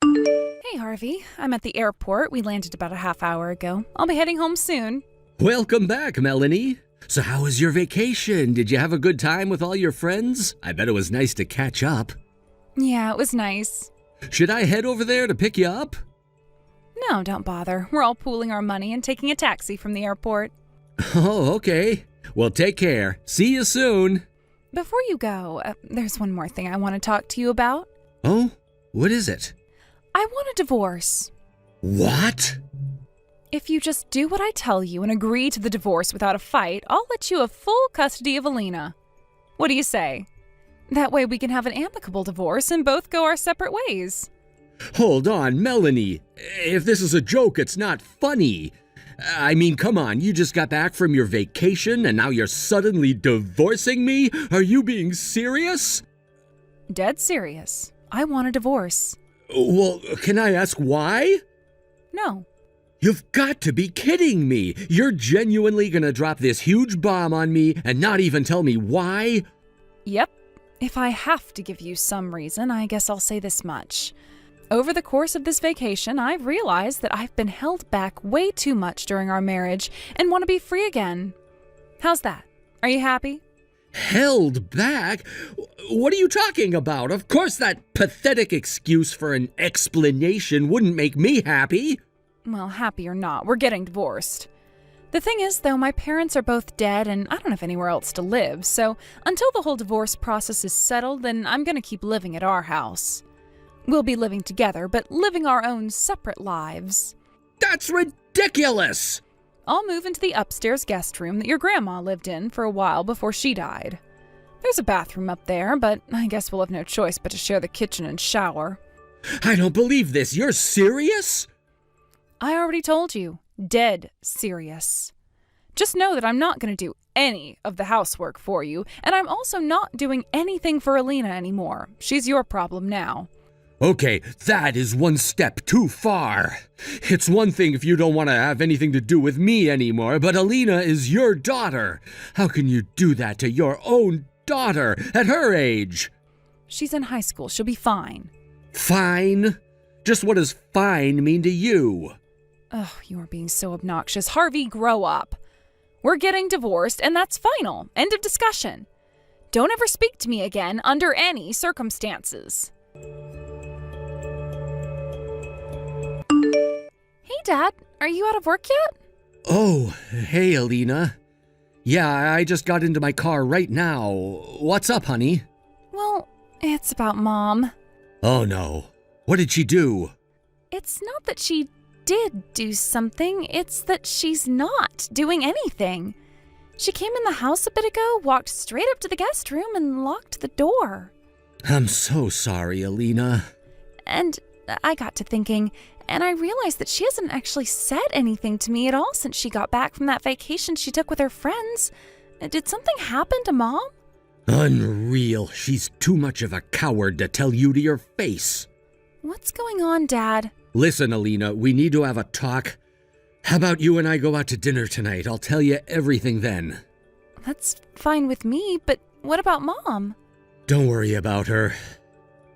Hey, Harvey. I'm at the airport. We landed about a half hour ago. I'll be heading home soon. Welcome back, Melanie. So how was your vacation? Did you have a good time with all your friends? I bet it was nice to catch up. Yeah, it was nice. Should I head over there to pick you up? No, don't bother. We're all pooling our money and taking a taxi from the airport. Oh, okay. Well, take care. See you soon. Before you go, there's one more thing I want to talk to you about. Oh, what is it? I want a divorce. What? If you just do what I tell you and agree to the divorce without a fight, I'll let you have full custody of Alina. What do you say? That way we can have an amicable divorce and both go our separate ways. Hold on, Melanie. If this is a joke, it's not funny. I mean, come on, you just got back from your vacation and now you're suddenly divorcing me? Are you being serious? Dead serious. I want a divorce. Well, can I ask why? No. You've got to be kidding me. You're genuinely gonna drop this huge bomb on me and not even tell me why? Yep. If I have to give you some reason, I guess I'll say this much. Over the course of this vacation, I've realized that I've been held back way too much during our marriage and want to be free again. How's that? Are you happy? Held back? What are you talking about? Of course that pathetic excuse for an explanation wouldn't make me happy. Well, happy or not, we're getting divorced. The thing is, though, my parents are both dead and I don't have anywhere else to live, so until the whole divorce process is settled, then I'm going to keep living at our house. We'll be living together, but living our own separate lives. That's ridiculous! I'll move into the upstairs guest room that your grandma lived in for a while before she died. There's a bathroom up there, but I guess we'll have no choice but to share the kitchen and shower. I don't believe this. You're serious? I already told you. Dead serious. Just know that I'm not going to do any of the housework for you, and I'm also not doing anything for Alina anymore. She's your problem now. Okay, that is one step too far. It's one thing if you don't want to have anything to do with me anymore, but Alina is your daughter. How can you do that to your own daughter at her age? She's in high school. She'll be fine. Fine? Just what does fine mean to you? Ugh, you are being so obnoxious. Harvey, grow up. We're getting divorced, and that's final. End of discussion. Don't ever speak to me again under any circumstances. Hey, Dad. Are you out of work yet? Oh, hey, Alina. Yeah, I just got into my car right now. What's up, honey? Well, it's about Mom. Oh, no. What did she do? It's not that she did do something, it's that she's not doing anything. She came in the house a bit ago, walked straight up to the guest room, and locked the door. I'm so sorry, Alina. And I got to thinking, and I realized that she hasn't actually said anything to me at all since she got back from that vacation she took with her friends. Did something happen to Mom? Unreal. She's too much of a coward to tell you to your face. What's going on, Dad? Listen, Alina, we need to have a talk. How about you and I go out to dinner tonight? I'll tell you everything then. That's fine with me, but what about Mom? Don't worry about her.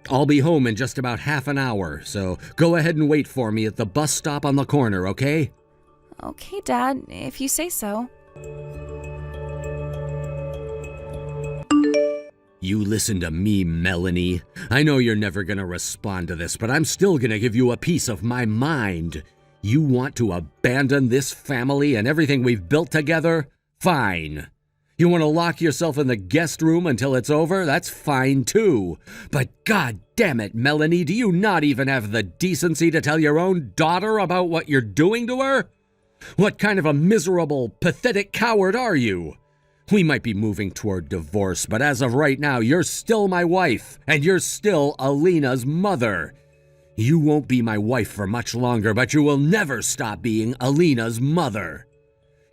I'll be home in just about half an hour, so go ahead and wait for me at the bus stop on the corner, okay? Okay, Dad, if you say so. You listen to me, Melanie. I know you're never gonna respond to this, but I'm still gonna give you a piece of my mind. You want to abandon this family and everything we've built together? Fine. You want to lock yourself in the guest room until it's over? That's fine too. But god damn it, Melanie, do you not even have the decency to tell your own daughter about what you're doing to her? What kind of a miserable, pathetic coward are you? We might be moving toward divorce, but as of right now, you're still my wife, and you're still Alina's mother. You won't be my wife for much longer, but you will never stop being Alina's mother.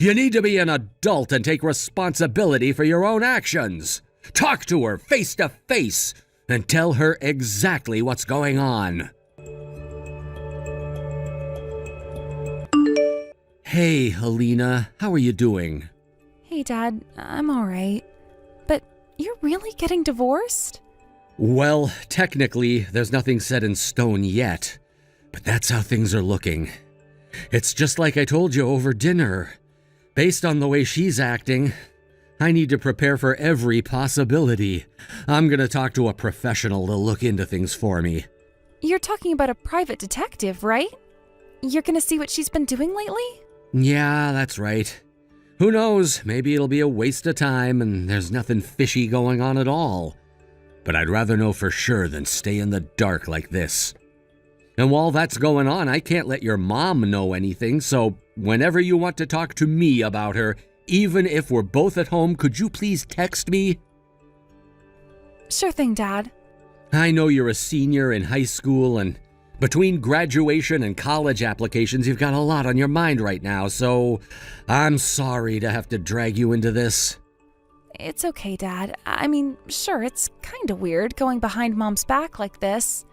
You need to be an adult and take responsibility for your own actions. Talk to her face to face and tell her exactly what's going on. Hey, Alina, how are you doing? Hey, Dad, I'm all right. But you're really getting divorced? Well, technically, there's nothing set in stone yet, but that's how things are looking. It's just like I told you over dinner. Based on the way she's acting, I need to prepare for every possibility. I'm gonna talk to a professional to look into things for me. You're talking about a private detective, right? You're gonna see what she's been doing lately? Yeah, that's right. Who knows, maybe it'll be a waste of time and there's nothing fishy going on at all. But I'd rather know for sure than stay in the dark like this. And while that's going on, I can't let your mom know anything, so whenever you want to talk to me about her, even if we're both at home, could you please text me? Sure thing, Dad. I know you're a senior in high school, and between graduation and college applications, you've got a lot on your mind right now, so I'm sorry to have to drag you into this. It's okay, Dad. I mean, sure, it's kinda weird going behind Mom's back like this.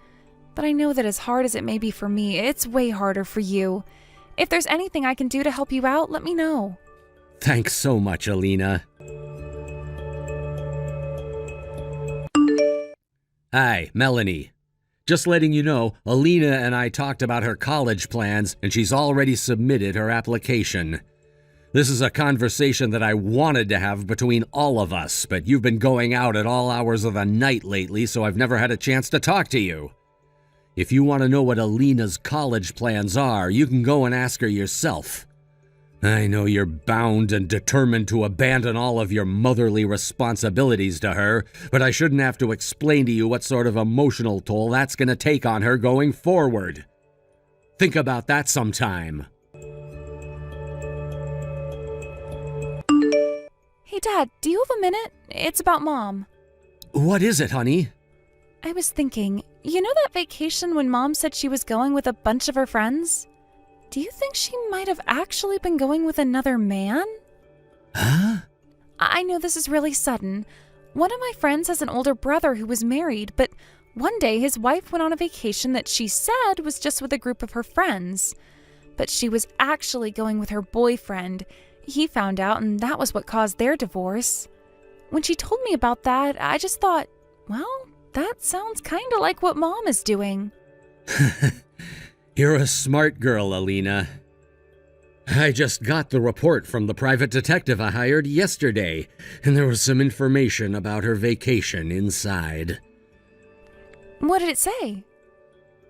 But I know that as hard as it may be for me, it's way harder for you. If there's anything I can do to help you out, let me know. Thanks so much, Alina. Hi, Melanie. Just letting you know, Alina and I talked about her college plans, and she's already submitted her application. This is a conversation that I wanted to have between all of us, but you've been going out at all hours of the night lately, so I've never had a chance to talk to you. If you want to know what Alina's college plans are, you can go and ask her yourself. I know you're bound and determined to abandon all of your motherly responsibilities to her, but I shouldn't have to explain to you what sort of emotional toll that's going to take on her going forward. Think about that sometime. Hey, Dad, do you have a minute? It's about Mom. What is it, honey? I was thinking, you know that vacation when Mom said she was going with a bunch of her friends? Do you think she might have actually been going with another man? Huh? I know this is really sudden. One of my friends has an older brother who was married, but one day his wife went on a vacation that she said was just with a group of her friends. But she was actually going with her boyfriend. He found out, and that was what caused their divorce. When she told me about that, I just thought, well, that sounds kind of like what Mom is doing. You're a smart girl, Alina. I just got the report from the private detective I hired yesterday, and there was some information about her vacation inside. What did it say?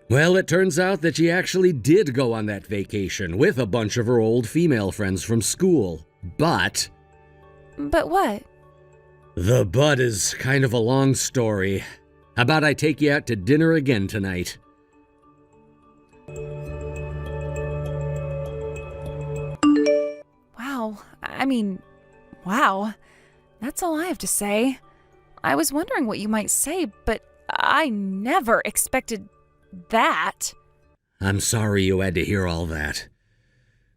Well, it turns out that she actually did go on that vacation with a bunch of her old female friends from school. But what? The but is kind of a long story. How about I take you out to dinner again tonight? Wow. That's all I have to say. I was wondering what you might say, but I never expected that. I'm sorry you had to hear all that.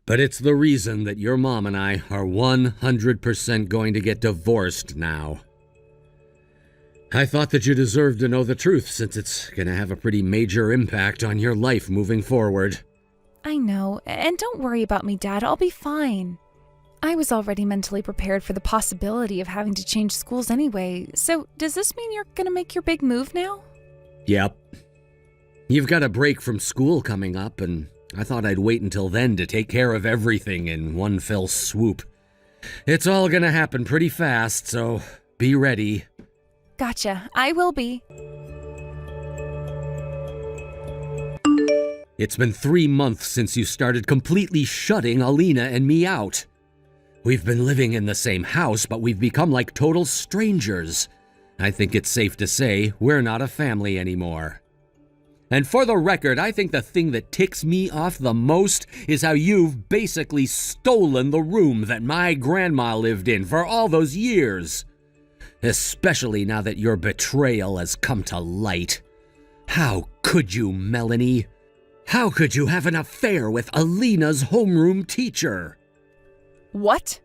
But it's the reason that your mom and I are 100% going to get divorced now. I thought that you deserved to know the truth since it's going to have a pretty major impact on your life moving forward. I know, and don't worry about me, Dad. I'll be fine. I was already mentally prepared for the possibility of having to change schools anyway, so does this mean you're going to make your big move now? Yep. You've got a break from school coming up, and I thought I'd wait until then to take care of everything in one fell swoop. It's all going to happen pretty fast, so be ready. Gotcha. I will be. It's been 3 months since you started completely shutting Alina and me out. We've been living in the same house, but we've become like total strangers. I think it's safe to say we're not a family anymore. And for the record, I think the thing that ticks me off the most is how you've basically stolen the room that my grandma lived in for all those years. Especially now that your betrayal has come to light. How could you, Melanie? How could you have an affair with Alina's homeroom teacher? What?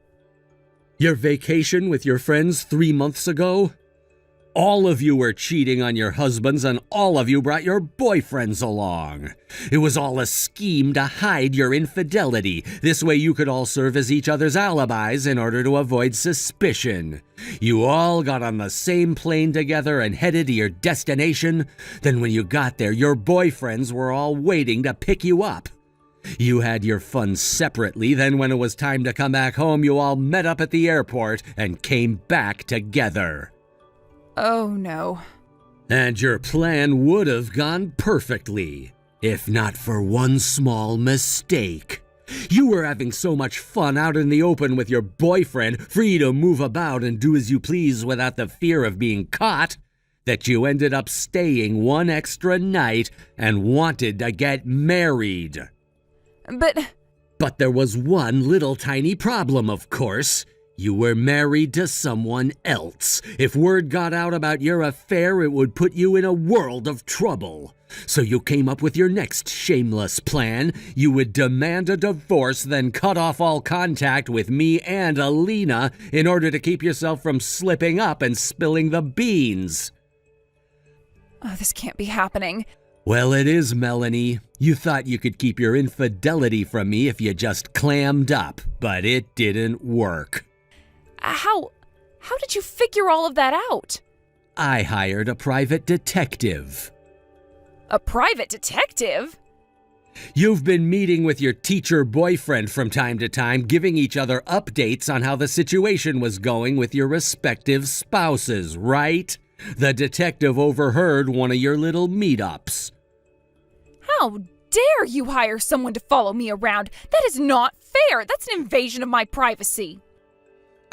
Your vacation with your friends 3 months ago? All of you were cheating on your husbands and all of you brought your boyfriends along. It was all a scheme to hide your infidelity. This way you could all serve as each other's alibis in order to avoid suspicion. You all got on the same plane together and headed to your destination. Then when you got there, your boyfriends were all waiting to pick you up. You had your fun separately, then when it was time to come back home, you all met up at the airport and came back together. Oh no. And your plan would have gone perfectly, if not for one small mistake. You were having so much fun out in the open with your boyfriend, free to move about and do as you please without the fear of being caught, that you ended up staying one extra night and wanted to get married. But there was one little tiny problem, of course. You were married to someone else. If word got out about your affair, it would put you in a world of trouble. So you came up with your next shameless plan. You would demand a divorce, then cut off all contact with me and Alina in order to keep yourself from slipping up and spilling the beans. Oh, this can't be happening. Well, it is, Melanie. You thought you could keep your infidelity from me if you just clammed up, but it didn't work. How did you figure all of that out? I hired a private detective. A private detective? You've been meeting with your teacher boyfriend from time to time, giving each other updates on how the situation was going with your respective spouses, right? The detective overheard one of your little meetups. How dare you hire someone to follow me around? That is not fair. That's an invasion of my privacy.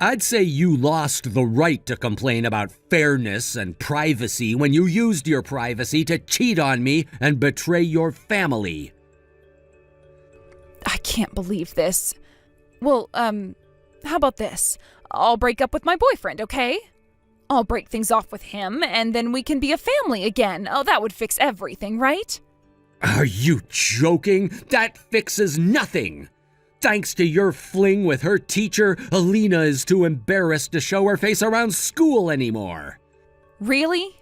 I'd say you lost the right to complain about fairness and privacy when you used your privacy to cheat on me and betray your family. I can't believe this. Well, how about this? I'll break up with my boyfriend, okay? I'll break things off with him, and then we can be a family again. Oh, that would fix everything, right? Are you joking? That fixes nothing. Thanks to your fling with her teacher, Alina is too embarrassed to show her face around school anymore. Really?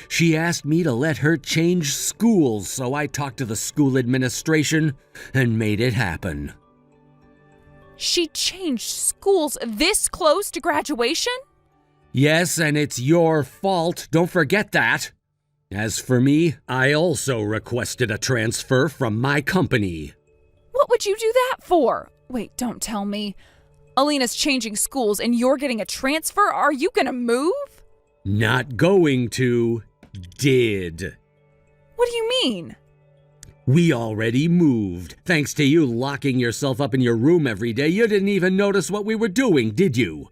She asked me to let her change schools, so I talked to the school administration and made it happen. She changed schools this close to graduation? Yes, and it's your fault. Don't forget that. As for me, I also requested a transfer from my company. What would you do that for? Wait, don't tell me. Alina's changing schools and you're getting a transfer? Are you gonna move? Not going to. Did. What do you mean? We already moved. Thanks to you locking yourself up in your room every day, you didn't even notice what we were doing, did you?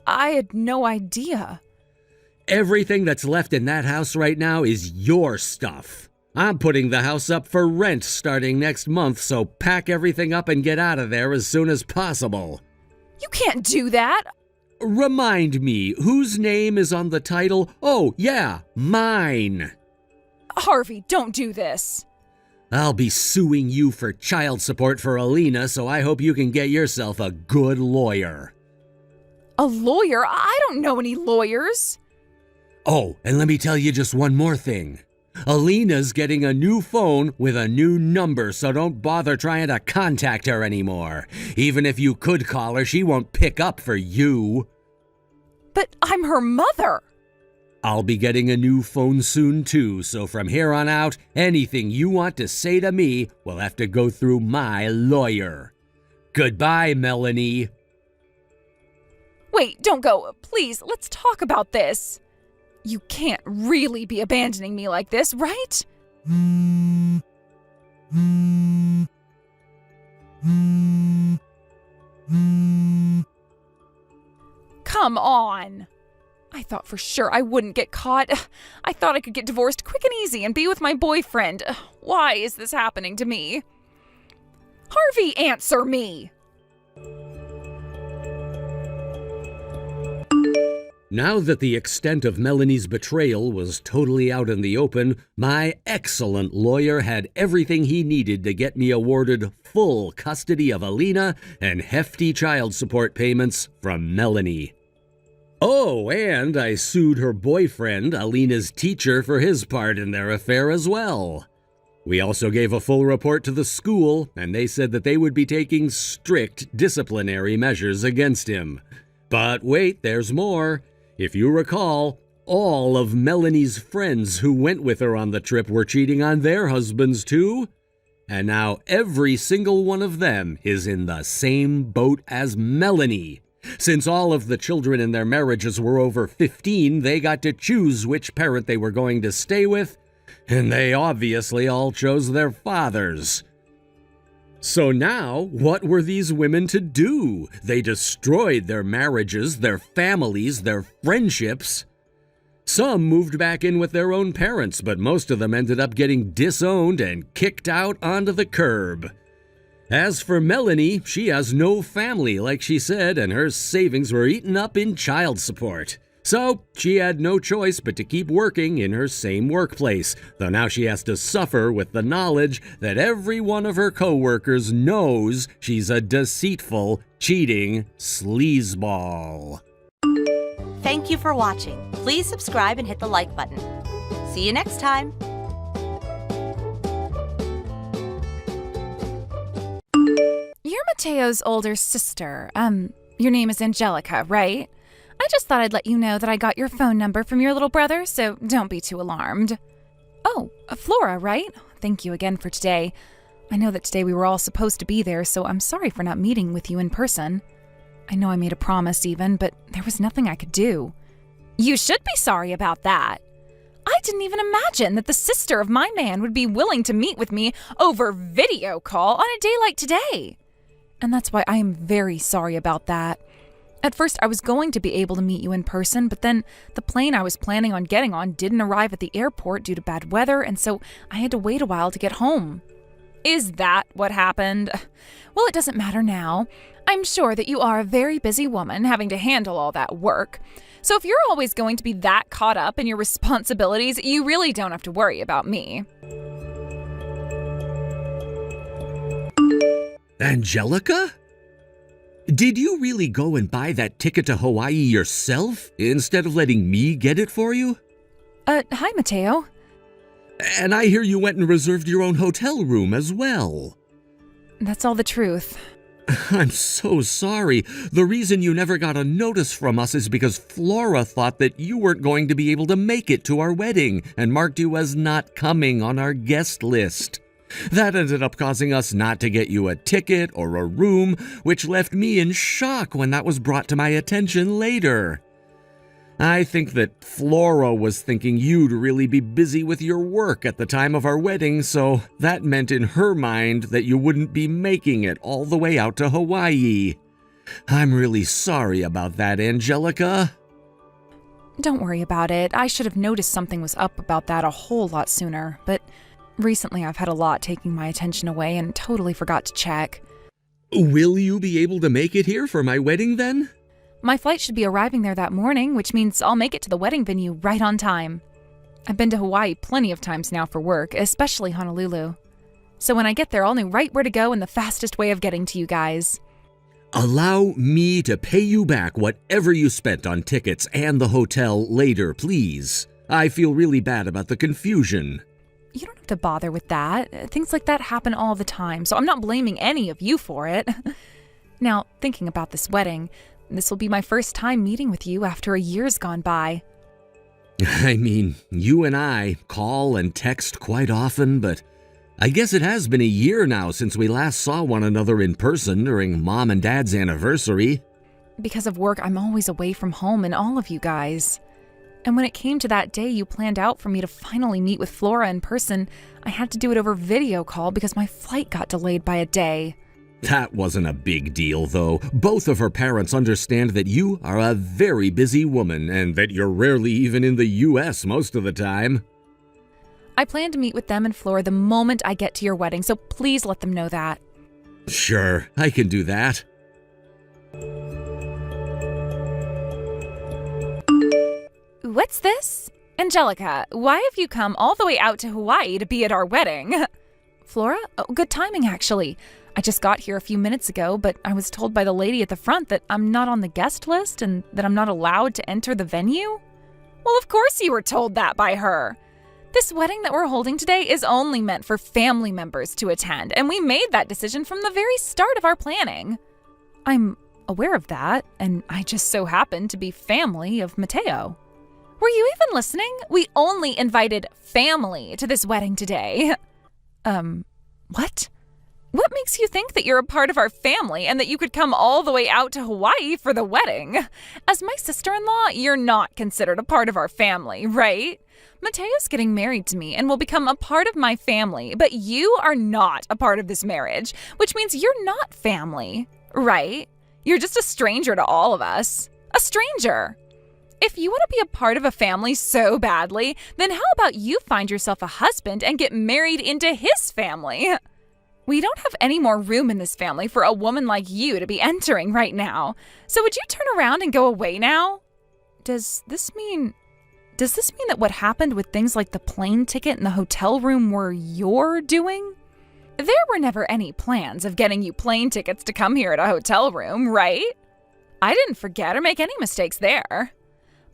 I had no idea. Everything that's left in that house right now is your stuff. I'm putting the house up for rent starting next month, so pack everything up and get out of there as soon as possible. You can't do that. Remind me, whose name is on the title? Oh, yeah, mine. Harvey, don't do this. I'll be suing you for child support for Alina, so I hope you can get yourself a good lawyer. A lawyer? I don't know any lawyers. Oh, and let me tell you just one more thing. Alina's getting a new phone with a new number, so don't bother trying to contact her anymore. Even if you could call her, she won't pick up for you. But I'm her mother. I'll be getting a new phone soon too, so from here on out, anything you want to say to me will have to go through my lawyer. Goodbye, Melanie. Wait, don't go. Please, let's talk about this. You can't really be abandoning me like this, right? Come on. I thought for sure I wouldn't get caught. I thought I could get divorced quick and easy and be with my boyfriend. Why is this happening to me? Harvey, answer me. Now that the extent of Melanie's betrayal was totally out in the open, my excellent lawyer had everything he needed to get me awarded full custody of Alina and hefty child support payments from Melanie. Oh, and I sued her boyfriend, Alina's teacher, for his part in their affair as well. We also gave a full report to the school, and they said that they would be taking strict disciplinary measures against him. But wait, there's more. If you recall, all of Melanie's friends who went with her on the trip were cheating on their husbands too. And now every single one of them is in the same boat as Melanie. Since all of the children in their marriages were over 15, they got to choose which parent they were going to stay with, and they obviously all chose their fathers. So now, what were these women to do? They destroyed their marriages, their families, their friendships. Some moved back in with their own parents, but most of them ended up getting disowned and kicked out onto the curb. As for Melanie, she has no family, like she said, and her savings were eaten up in child support. So she had no choice but to keep working in her same workplace, though now she has to suffer with the knowledge that every one of her coworkers knows she's a deceitful, cheating sleazeball. Thank you for watching. Please subscribe and hit the like button. See you next time. You're Mateo's older sister. Your name is Angelica, right? I just thought I'd let you know that I got your phone number from your little brother, so don't be too alarmed. Oh, Flora, right? Thank you again for today. I know that today we were all supposed to be there, so I'm sorry for not meeting with you in person. I know I made a promise even, but there was nothing I could do. You should be sorry about that. I didn't even imagine that the sister of my man would be willing to meet with me over video call on a day like today. And that's why I am very sorry about that. At first, I was going to be able to meet you in person, but then the plane I was planning on getting on didn't arrive at the airport due to bad weather, and so I had to wait a while to get home. Is that what happened? Well, it doesn't matter now. I'm sure that you are a very busy woman having to handle all that work. So if you're always going to be that caught up in your responsibilities, you really don't have to worry about me. Angelica? Did you really go and buy that ticket to Hawaii yourself instead of letting me get it for you? Hi, Mateo. And I hear you went and reserved your own hotel room as well. That's all the truth. I'm so sorry. The reason you never got a notice from us is because Flora thought that you weren't going to be able to make it to our wedding and marked you as not coming on our guest list. That ended up causing us not to get you a ticket or a room, which left me in shock when that was brought to my attention later. I think that Flora was thinking you'd really be busy with your work at the time of our wedding, so that meant in her mind that you wouldn't be making it all the way out to Hawaii. I'm really sorry about that, Angelica. Don't worry about it. I should have noticed something was up about that a whole lot sooner, but recently I've had a lot taking my attention away and totally forgot to check. Will you be able to make it here for my wedding then? My flight should be arriving there that morning, which means I'll make it to the wedding venue right on time. I've been to Hawaii plenty of times now for work, especially Honolulu. So when I get there, I'll know right where to go and the fastest way of getting to you guys. Allow me to pay you back whatever you spent on tickets and the hotel later, please. I feel really bad about the confusion. You don't have to bother with that. Things like that happen all the time, so I'm not blaming any of you for it. Now, thinking about this wedding, this will be my first time meeting with you after a year's gone by. I mean, you and I call and text quite often, but I guess it has been a year now since we last saw one another in person during Mom and Dad's anniversary. Because of work, I'm always away from home and all of you guys. And when it came to that day you planned out for me to finally meet with Flora in person, I had to do it over video call because my flight got delayed by a day. That wasn't a big deal, though. Both of her parents understand that you are a very busy woman and that you're rarely even in the U.S. most of the time. I plan to meet with them and Flora the moment I get to your wedding, so please let them know that. Sure, I can do that. What's this? Angelica, why have you come all the way out to Hawaii to be at our wedding? Flora? Oh, good timing, actually. I just got here a few minutes ago, but I was told by the lady at the front that I'm not on the guest list and that I'm not allowed to enter the venue. Well, of course you were told that by her. This wedding that we're holding today is only meant for family members to attend, and we made that decision from the very start of our planning. I'm aware of that, and I just so happen to be family of Mateo. Were you even listening? We only invited family to this wedding today. What? What makes you think that you're a part of our family and that you could come all the way out to Hawaii for the wedding? As my sister-in-law, you're not considered a part of our family, right? Mateo's getting married to me and will become a part of my family, but you are not a part of this marriage, which means you're not family, right? You're just a stranger to all of us. A stranger. If you want to be a part of a family so badly, then how about you find yourself a husband and get married into his family? We don't have any more room in this family for a woman like you to be entering right now. So would you turn around and go away now? Does this mean that what happened with things like the plane ticket and the hotel room were your doing? There were never any plans of getting you plane tickets to come here at a hotel room, right? I didn't forget or make any mistakes there.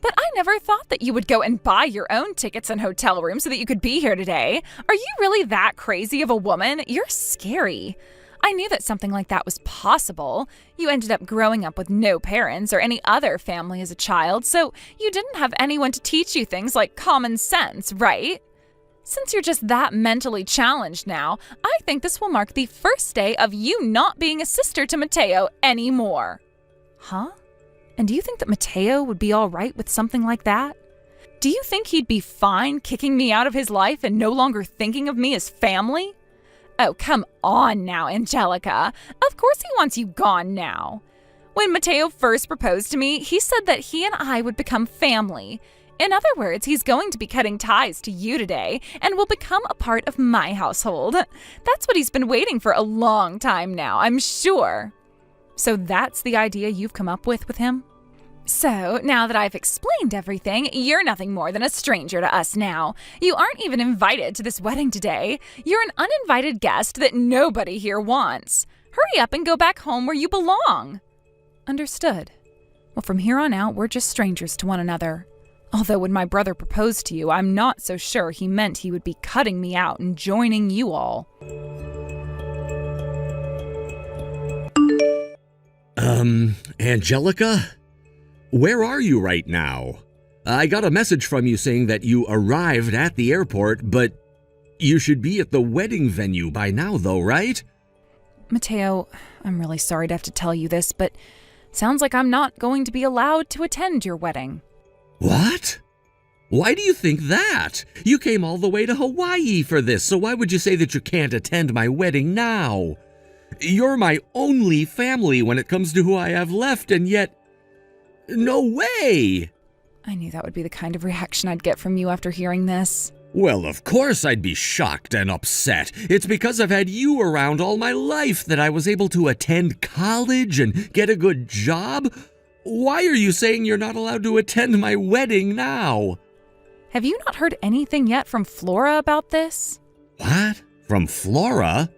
But I never thought that you would go and buy your own tickets and hotel rooms so that you could be here today. Are you really that crazy of a woman? You're scary. I knew that something like that was possible. You ended up growing up with no parents or any other family as a child, so you didn't have anyone to teach you things like common sense, right? Since you're just that mentally challenged now, I think this will mark the first day of you not being a sister to Mateo anymore. Huh? And do you think that Mateo would be all right with something like that? Do you think he'd be fine kicking me out of his life and no longer thinking of me as family? Oh, come on now, Angelica. Of course he wants you gone now. When Mateo first proposed to me, he said that he and I would become family. In other words, he's going to be cutting ties to you today and will become a part of my household. That's what he's been waiting for a long time now, I'm sure. So that's the idea you've come up with him? So, now that I've explained everything, you're nothing more than a stranger to us now. You aren't even invited to this wedding today. You're an uninvited guest that nobody here wants. Hurry up and go back home where you belong. Understood. Well, from here on out, we're just strangers to one another. Although when my brother proposed to you, I'm not so sure he meant he would be cutting me out and joining you all. Angelica? Where are you right now? I got a message from you saying that you arrived at the airport, but you should be at the wedding venue by now though, right? Mateo, I'm really sorry to have to tell you this, but sounds like I'm not going to be allowed to attend your wedding. What? Why do you think that? You came all the way to Hawaii for this, so why would you say that you can't attend my wedding now? You're my only family when it comes to who I have left, and yet... No way! I knew that would be the kind of reaction I'd get from you after hearing this. Well, of course I'd be shocked and upset. It's because I've had you around all my life that I was able to attend college and get a good job. Why are you saying you're not allowed to attend my wedding now? Have you not heard anything yet from Flora about this? What? From Flora?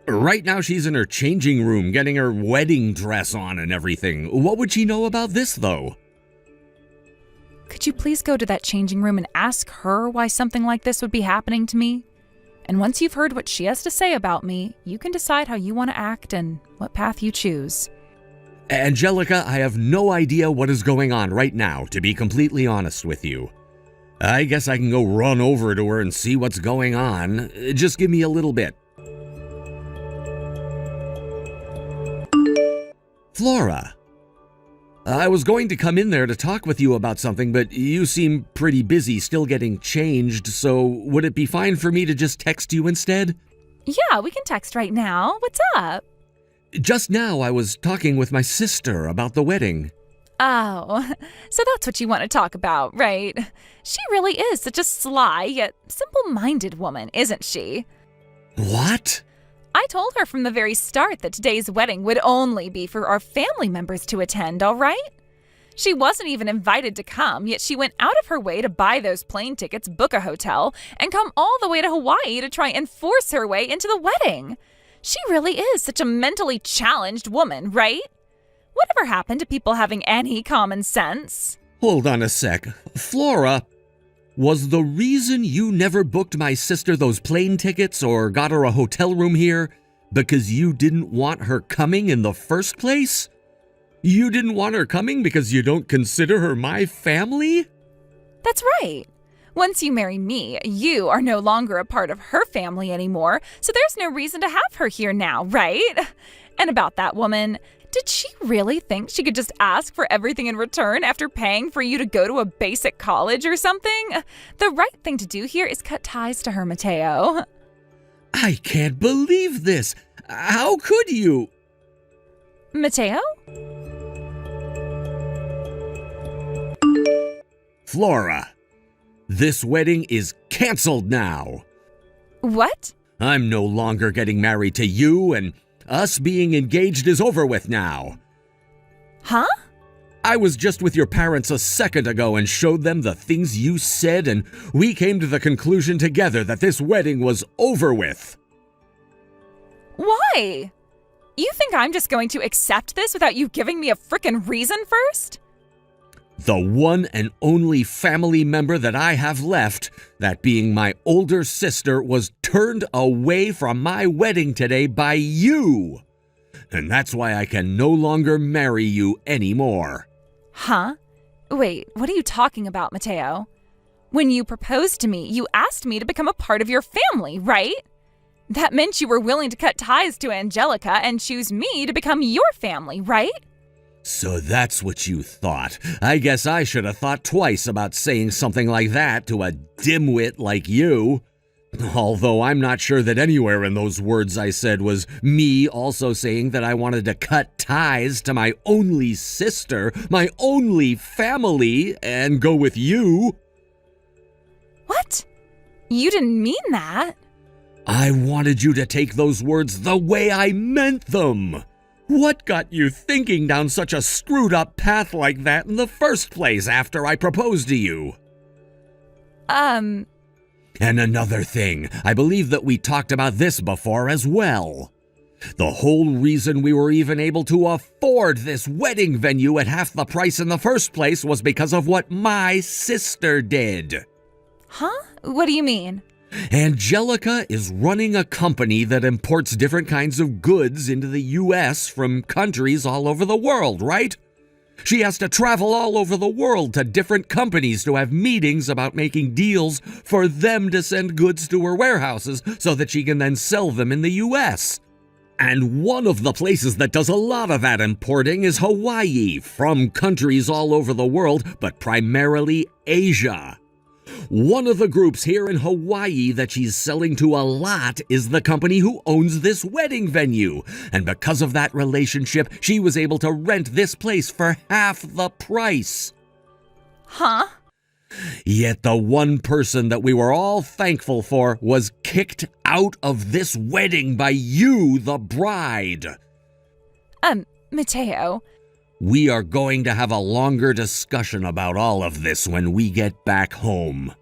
Right now she's in her changing room getting her wedding dress on and everything. What would she know about this, though? Could you please go to that changing room and ask her why something like this would be happening to me? And once you've heard what she has to say about me, you can decide how you want to act and what path you choose. Angelica, I have no idea what is going on right now, to be completely honest with you. I guess I can go run over to her and see what's going on. Just give me a little bit. Flora, I was going to come in there to talk with you about something, but you seem pretty busy still getting changed, so would it be fine for me to just text you instead? Yeah, we can text right now. What's up? Just now I was talking with my sister about the wedding. Oh, so that's what you want to talk about, right? She really is such a sly yet simple-minded woman, isn't she? What? I told her from the very start that today's wedding would only be for our family members to attend, all right? She wasn't even invited to come, yet she went out of her way to buy those plane tickets, book a hotel, and come all the way to Hawaii to try and force her way into the wedding. She really is such a mentally challenged woman, right? Whatever happened to people having any common sense? Hold on a sec. Flora, was the reason you never booked my sister those plane tickets or got her a hotel room here because you didn't want her coming in the first place? You didn't want her coming because you don't consider her my family? That's right. Once you marry me, you are no longer a part of her family anymore, so there's no reason to have her here now, right? And about that woman, did she really think she could just ask for everything in return after paying for you to go to a basic college or something? The right thing to do here is cut ties to her, Mateo. I can't believe this. How could you? Mateo? Flora, this wedding is canceled now. What? I'm no longer getting married to you, and us being engaged is over with now. Huh? I was just with your parents a second ago and showed them the things you said, and we came to the conclusion together that this wedding was over with. Why? You think I'm just going to accept this without you giving me a frickin' reason first? The one and only family member that I have left, that being my older sister, was turned away from my wedding today by you. And that's why I can no longer marry you anymore. Huh? Wait, what are you talking about, Mateo? When you proposed to me, you asked me to become a part of your family, right? That meant you were willing to cut ties to Angelica and choose me to become your family, right? So that's what you thought. I guess I should have thought twice about saying something like that to a dimwit like you. Although I'm not sure that anywhere in those words I said was me also saying that I wanted to cut ties to my only sister, my only family, and go with you. What? You didn't mean that. I wanted you to take those words the way I meant them. What got you thinking down such a screwed up path like that in the first place after I proposed to you? And another thing, I believe that we talked about this before as well. The whole reason we were even able to afford this wedding venue at half the price in the first place was because of what my sister did. Huh? What do you mean? Angelica is running a company that imports different kinds of goods into the U.S. from countries all over the world, right? She has to travel all over the world to different companies to have meetings about making deals for them to send goods to her warehouses so that she can then sell them in the U.S. And one of the places that does a lot of that importing is Hawaii, from countries all over the world, but primarily Asia. One of the groups here in Hawaii that she's selling to a lot is the company who owns this wedding venue. And because of that relationship, she was able to rent this place for half the price. Huh? Yet the one person that we were all thankful for was kicked out of this wedding by you, the bride. Mateo. We are going to have a longer discussion about all of this when we get back home.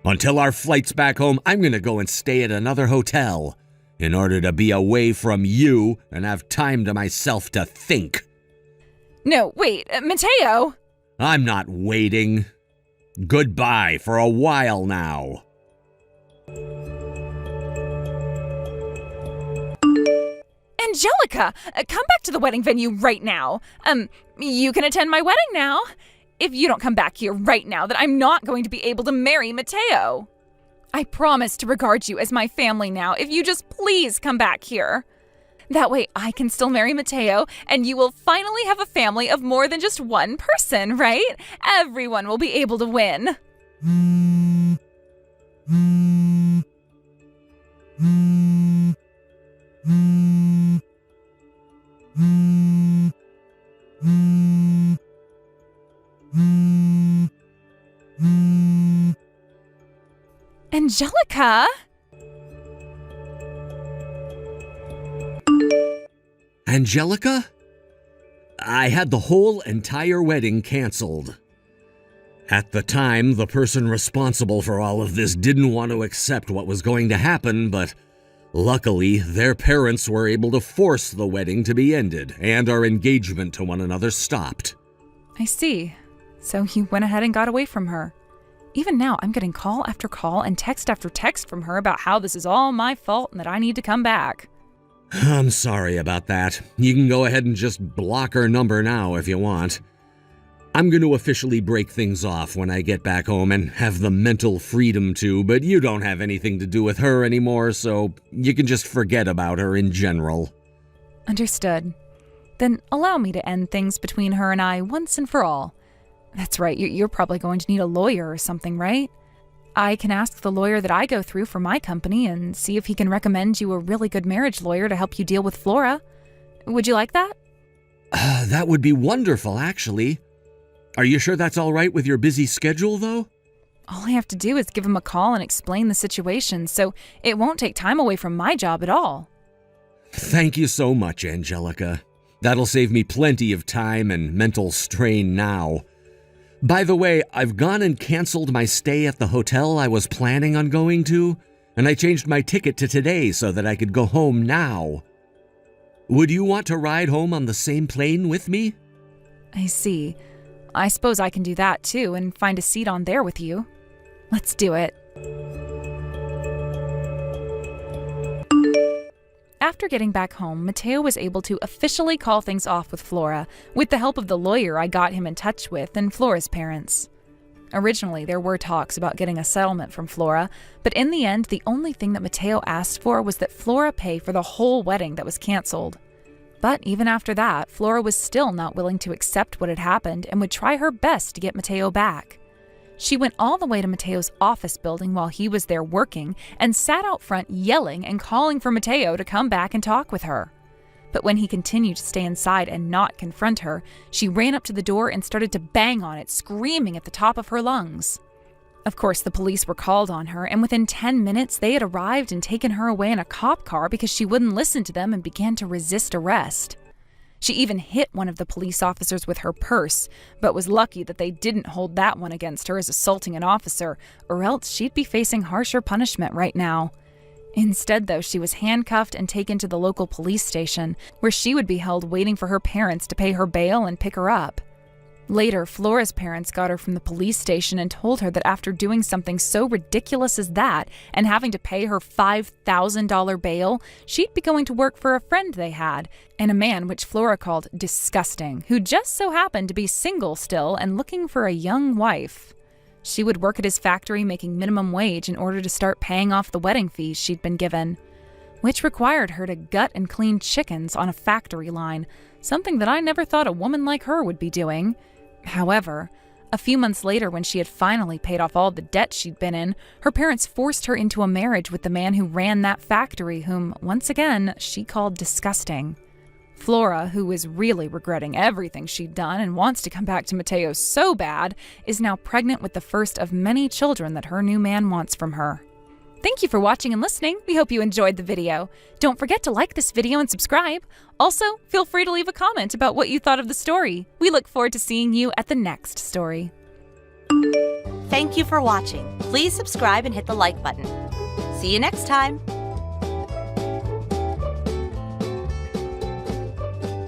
Until our flight's back home, I'm going to go and stay at another hotel in order to be away from you and have time to myself to think. No, wait, Mateo! I'm not waiting. Goodbye for a while now. Angelica, come back to the wedding venue right now. You can attend my wedding now. If you don't come back here right now, then I'm not going to be able to marry Mateo. I promise to regard you as my family now if you just please come back here. That way I can still marry Mateo, and you will finally have a family of more than just one person, right? Everyone will be able to win. Angelica? Angelica? I had the whole entire wedding canceled. At the time, the person responsible for all of this didn't want to accept what was going to happen, but luckily, their parents were able to force the wedding to be ended, and our engagement to one another stopped. I see. So you went ahead and got away from her. Even now, I'm getting call after call and text after text from her about how this is all my fault and that I need to come back. I'm sorry about that. You can go ahead and just block her number now if you want. I'm going to officially break things off when I get back home and have the mental freedom to, but you don't have anything to do with her anymore, so you can just forget about her in general. Understood. Then allow me to end things between her and I once and for all. That's right, you're probably going to need a lawyer or something, right? I can ask the lawyer that I go through for my company and see if he can recommend you a really good marriage lawyer to help you deal with Flora. Would you like that? That would be wonderful, actually. Are you sure that's all right with your busy schedule, though? All I have to do is give him a call and explain the situation, so it won't take time away from my job at all. Thank you so much, Angelica. That'll save me plenty of time and mental strain now. By the way, I've gone and canceled my stay at the hotel I was planning on going to, and I changed my ticket to today so that I could go home now. Would you want to ride home on the same plane with me? I see. I suppose I can do that too and find a seat on there with you. Let's do it. After getting back home, Mateo was able to officially call things off with Flora, with the help of the lawyer I got him in touch with and Flora's parents. Originally, there were talks about getting a settlement from Flora, but in the end, the only thing that Mateo asked for was that Flora pay for the whole wedding that was canceled. But even after that, Flora was still not willing to accept what had happened and would try her best to get Mateo back. She went all the way to Mateo's office building while he was there working and sat out front yelling and calling for Mateo to come back and talk with her. But when he continued to stay inside and not confront her, she ran up to the door and started to bang on it, screaming at the top of her lungs. Of course, the police were called on her, and within 10 minutes they had arrived and taken her away in a cop car because she wouldn't listen to them and began to resist arrest. She even hit one of the police officers with her purse, but was lucky that they didn't hold that one against her as assaulting an officer, or else she'd be facing harsher punishment right now. Instead, though, she was handcuffed and taken to the local police station, where she would be held waiting for her parents to pay her bail and pick her up. Later, Flora's parents got her from the police station and told her that after doing something so ridiculous as that and having to pay her $5,000 bail, she'd be going to work for a friend they had, and a man which Flora called disgusting, who just so happened to be single still and looking for a young wife. She would work at his factory making minimum wage in order to start paying off the wedding fees she'd been given, which required her to gut and clean chickens on a factory line, something that I never thought a woman like her would be doing. However, a few months later, when she had finally paid off all the debt she'd been in, her parents forced her into a marriage with the man who ran that factory, whom, once again, she called disgusting. Flora, who is really regretting everything she'd done and wants to come back to Mateo so bad, is now pregnant with the first of many children that her new man wants from her. Thank you for watching and listening. We hope you enjoyed the video. Don't forget to like this video and subscribe. Also, feel free to leave a comment about what you thought of the story. We look forward to seeing you at the next story. Thank you for watching. Please subscribe and hit the like button. See you next time.